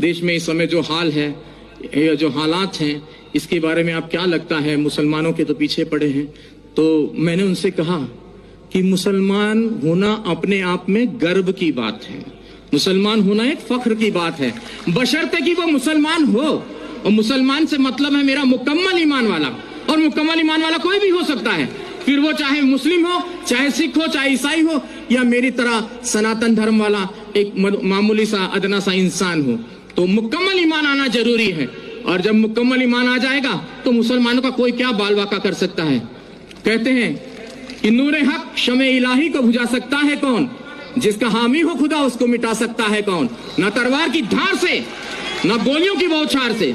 देश में इस समय जो हाल है, जो हालात हैं, इसके बारे में आप क्या लगता है? मुसलमानों के तो पीछे पड़े हैं। तो मैंने उनसे कहा कि मुसलमान होना अपने आप में गर्व की बात है, मुसलमान होना एक फख्र की बात है, बशर्ते कि वो मुसलमान हो। और मुसलमान से मतलब है मेरा मुकम्मल ईमान वाला, और मुकम्मल ईमान वाला कोई भी हो सकता है, फिर वो चाहे मुस्लिम हो, चाहे सिख हो, चाहे ईसाई हो, या मेरी तरह सनातन धर्म वाला एक मामूली सा अदना सा इंसान हो। तो मुकम्मल ईमान आना जरूरी है, और जब मुकम्मल ईमान आ जाएगा तो मुसलमानों का कोई क्या बाल वाका कर सकता है। कहते हैं कि नूरे हक शमे इलाही को बुझा सकता है कौन, जिसका हामी हो खुदा उसको मिटा सकता है कौन। न तलवार की धार से, न गोलियों की बौछार से,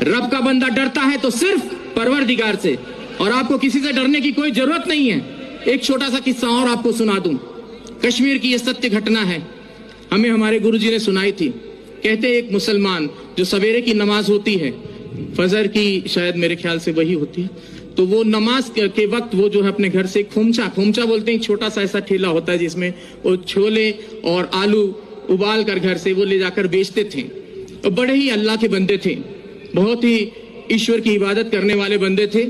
रब का बंदा डरता है तो सिर्फ परवरदिगार से, और आपको किसी से डरने की कोई जरूरत नहीं है। एक छोटा सा किस्सा और आपको सुना दूं। कश्मीर की यह सत्य घटना है, हमें हमारे गुरुजी ने सुनाई थी। कहते एक मुसलमान, जो सवेरे की नमाज होती है, फजर की शायद मेरे ख्याल से वही होती है, तो वो नमाज के वक्त वो जो है अपने घर से खोमचा बोलते हैं, छोटा सा ऐसा ठेला होता है जिसमें वो छोले और आलू उबाल कर घर से वो ले जाकर बेचते थे। और बड़े ही अल्लाह के बंदे थे, बहुत ही ईश्वर की इबादत करने वाले बंदे थे।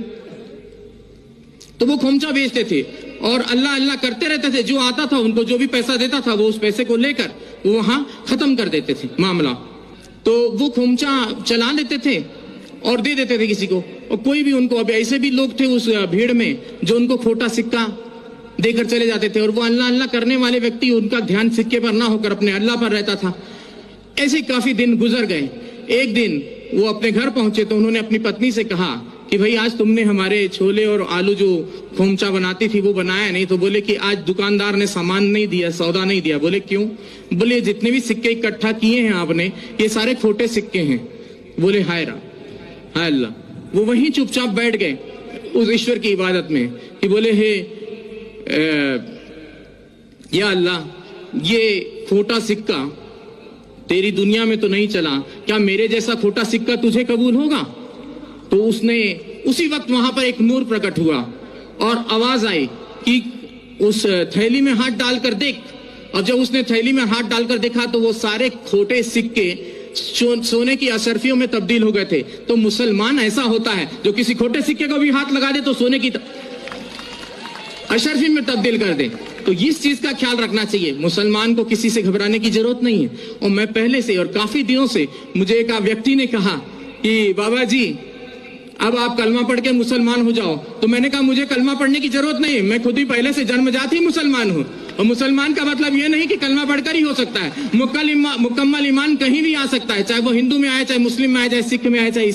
तो वो खोमचा बेचते थे और अल्लाह अल्लाह करते रहते थे। जो आता था उनको जो भी पैसा देता था वो उस पैसे को लेकर वो वहां खत्म कर देते थे मामला। तो वो खोमचा चला लेते थे और दे देते थे किसी को, और कोई भी उनको, अब ऐसे भी लोग थे उस भीड़ में जो उनको खोटा सिक्का देकर चले जाते थे, और वो अल्लाह अल्लाह करने वाले व्यक्ति, उनका ध्यान सिक्के पर ना होकर अपने अल्लाह पर रहता था। ऐसे काफी दिन गुजर गए। एक दिन वो अपने घर पहुंचे तो उन्होंने अपनी पत्नी से कहा कि भाई आज तुमने हमारे छोले और आलू जो खोमचा बनाती थी वो बनाया नहीं। तो बोले कि आज दुकानदार ने सामान नहीं दिया, सौदा नहीं दिया। बोले क्यों? बोले जितने भी सिक्के इकट्ठा किए हैं आपने, ये सारे खोटे सिक्के हैं। बोले हाय अल्लाह। वो वहीं चुपचाप बैठ गए उस ईश्वर की इबादत में कि बोले हे या अल्लाह, ये खोटा सिक्का तेरी दुनिया में तो नहीं चला, क्या मेरे जैसा खोटा सिक्का तुझे कबूल होगा? तो उसने उसी वक्त वहां पर एक नूर प्रकट हुआ और आवाज आई कि उस थैली में हाथ डालकर देख। और जब उसने थैली में हाथ डालकर देखा तो वो सारे खोटे सिक्के सोने की अशर्फियों में तब्दील हो गए थे। तो मुसलमान ऐसा होता है जो किसी खोटे सिक्के को भी हाथ लगा दे तो सोने की अशर्फी में तब्दील कर दे। तो इस चीज का ख्याल रखना चाहिए। मुसलमान को किसी से घबराने की जरूरत नहीं है। और मैं पहले से और काफी दिनों से, मुझे एक व्यक्ति ने कहा कि बाबा जी अब आप कलमा पढ़ के मुसलमान हो जाओ। तो मैंने कहा मुझे कलमा पढ़ने की जरूरत नहीं है, मैं खुद ही पहले से जन्मजात ही मुसलमान हूँ। और मुसलमान का मतलब यह नहीं कि कलमा पढ़कर ही हो सकता है, मुकम्मल ईमान कहीं भी आ सकता है, चाहे वो हिंदू में आए, चाहे मुस्लिम में आए, चाहे सिख में आए, चाहे